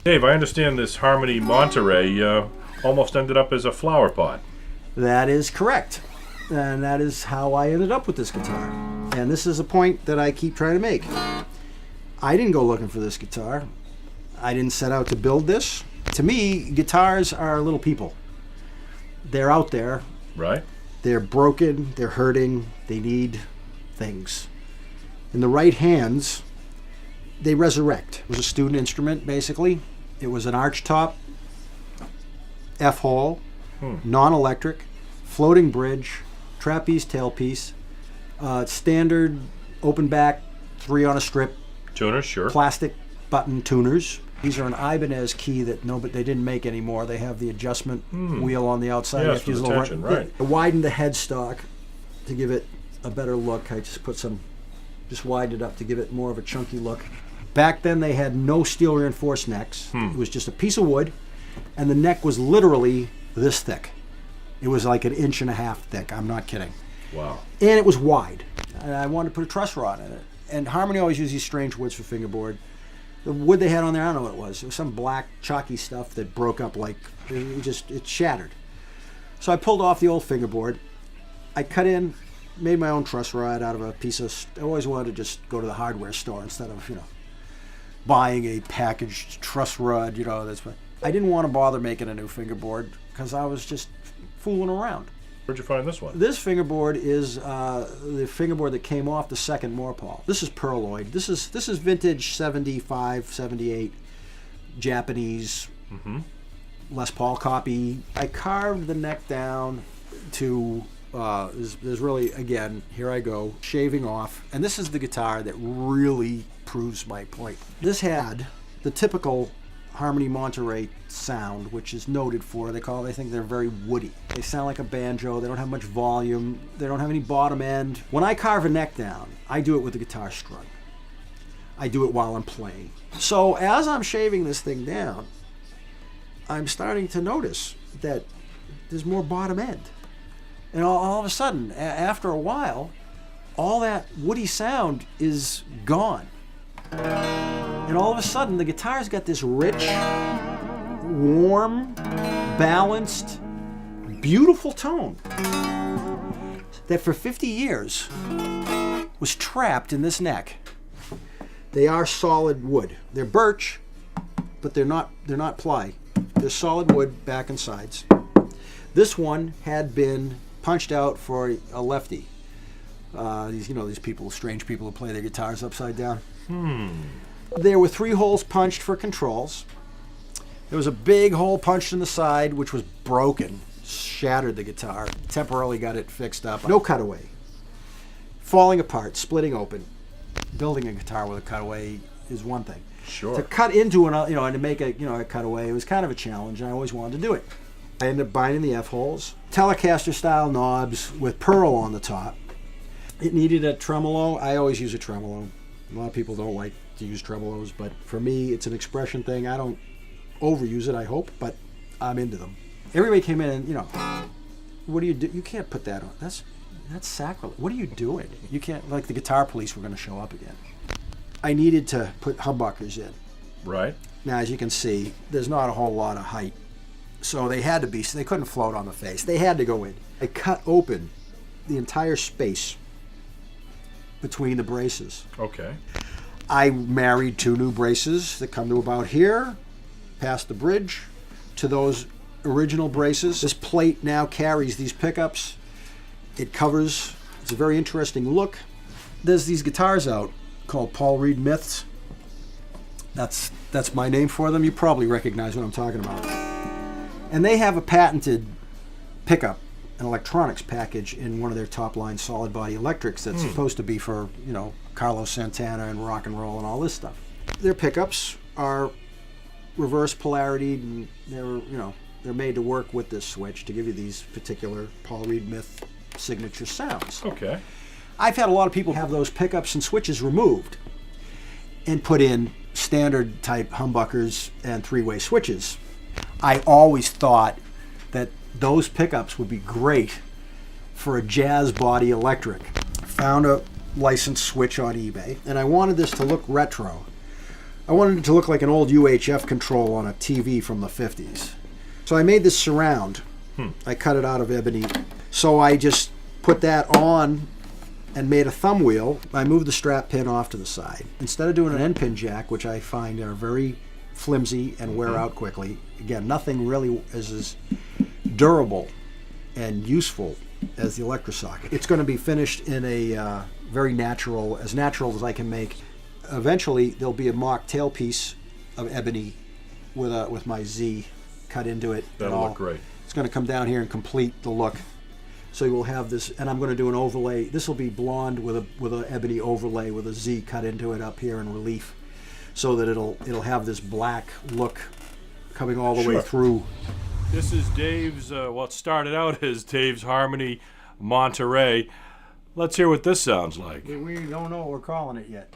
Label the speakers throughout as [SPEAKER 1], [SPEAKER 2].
[SPEAKER 1] Dave, I understand this Harmony Monterey almost ended up as a flower pot.
[SPEAKER 2] That is correct. And that is how I ended up with this guitar. And this is a point that I keep trying to make. I didn't go looking for this guitar. I didn't set out to build this. To me, guitars are little people. They're out there.
[SPEAKER 1] Right.
[SPEAKER 2] They're broken, they're hurting, they need things. In the right hands, they resurrect. It was a student instrument, basically. It was an arch top, F-hole, non-electric, floating bridge, trapeze tailpiece, standard open back, 3 on a strip,
[SPEAKER 1] Tuners, sure.
[SPEAKER 2] plastic button tuners. These are an Ibanez key that they didn't make anymore. They have the adjustment wheel on the outside.
[SPEAKER 1] Yes, for the tension, right.
[SPEAKER 2] I widened the headstock to give it a better look. I just widened it up to give it more of a chunky look. Back then they had no steel reinforced necks. It was just a piece of wood, and the neck was literally this thick. It was like 1.5 inches thick. I'm not kidding.
[SPEAKER 1] Wow.
[SPEAKER 2] And it was wide. And I wanted to put a truss rod in it. And Harmony always used these strange woods for fingerboard. The wood they had on there, I don't know what it was. It was some black, chalky stuff that broke up it shattered. So I pulled off the old fingerboard. I cut in, made my own truss rod out of a piece of... I always wanted to just go to the hardware store instead of, buying a packaged truss rod, I didn't want to bother making a new fingerboard because I was just fooling around.
[SPEAKER 1] Where'd you find this one?
[SPEAKER 2] This fingerboard is the fingerboard that came off the second Morpal. This is Pearloid. This is vintage 75, 78 Japanese Les Paul copy. I carved the neck down to, there's really, again, here I go, shaving off. And this is the guitar that really proves my point. This had the typical Harmony Monterey sound, which is noted for, they think they're very woody. They sound like a banjo, they don't have much volume, they don't have any bottom end. When I carve a neck down, I do it with the guitar strung. I do it while I'm playing. So as I'm shaving this thing down, I'm starting to notice that there's more bottom end. And all of a sudden, after a while, all that woody sound is gone. And all of a sudden, the guitar's got this rich, warm, balanced, beautiful tone that for 50 years was trapped in this neck. They are solid wood. They're birch, but they're not ply. They're solid wood, back and sides. This one had been punched out for a lefty. These people, strange people who play their guitars upside down. There were 3 holes punched for controls. There was a big hole punched in the side, which was broken, shattered the guitar, temporarily got it fixed up. No cutaway. Falling apart, splitting open. Building a guitar with a cutaway is one thing.
[SPEAKER 1] Sure.
[SPEAKER 2] To cut into and to make a cutaway, it was kind of a challenge, and I always wanted to do it. I ended up binding the F-holes, Telecaster style knobs with pearl on the top. It needed a tremolo. I always use a tremolo. A lot of people don't like to use tremolos, but for me, it's an expression thing. I don't overuse it, I hope, but I'm into them. Everybody came in and, what do you do? You can't put that on. That's sacrilege. What are you doing? You can't, like the guitar police were going to show up again. I needed to put humbuckers in.
[SPEAKER 1] Right.
[SPEAKER 2] Now, as you can see, there's not a whole lot of height. So they had to be, they couldn't float on the face. They had to go in. I cut open the entire space between the braces.
[SPEAKER 1] Okay.
[SPEAKER 2] I married 2 new braces that come to about here, past the bridge, to those original braces. This plate now carries these pickups. It covers, it's a very interesting look. There's these guitars out called Paul Reed Myths. That's my name for them. You probably recognize what I'm talking about. And they have a patented pickup, an electronics package in one of their top line solid body electrics that's supposed to be for, Carlos Santana and rock and roll and all this stuff. Their pickups are reverse polarity, and they're made to work with this switch to give you these particular Paul Reed Myth signature sounds.
[SPEAKER 1] Okay.
[SPEAKER 2] I've had a lot of people have those pickups and switches removed and put in standard type humbuckers and 3-way switches. I always thought that those pickups would be great for a jazz body electric. Found a licensed switch on eBay, and I wanted this to look retro. I wanted it to look like an old UHF control on a TV from the 50s. So I made this surround. I cut it out of ebony. So I just put that on and made a thumb wheel. I moved the strap pin off to the side. Instead of doing an end pin jack, which I find are very flimsy and wear out quickly, again, nothing really is as durable and useful as the electro-socket. It's going to be finished in a very natural as I can make. Eventually, there'll be a mock tailpiece of ebony with my Z cut into it.
[SPEAKER 1] That'll look great.
[SPEAKER 2] It's going to come down here and complete the look. So you will have this, and I'm going to do an overlay. This will be blonde with a ebony overlay with a Z cut into it up here in relief, so that it'll have this black look coming all the way through.
[SPEAKER 1] This is Dave's. What started out as Dave's Harmony Monterey. Let's hear what this sounds like.
[SPEAKER 2] We don't know what we're calling it yet.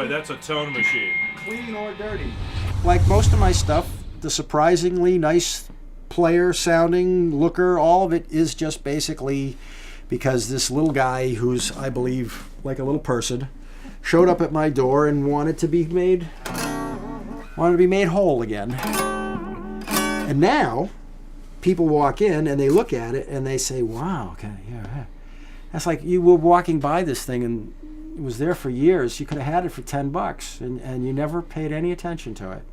[SPEAKER 1] That's a tone machine.
[SPEAKER 2] Clean or dirty. Like most of my stuff, the surprisingly nice player, sounding, looker, all of it is just basically because this little guy who's, I believe, like a little person, showed up at my door and wanted to be made whole again. And now, people walk in and they look at it and they say, wow, okay, yeah. That's like you were walking by this thing and it was there for years. You could have had it for $10 and you never paid any attention to it.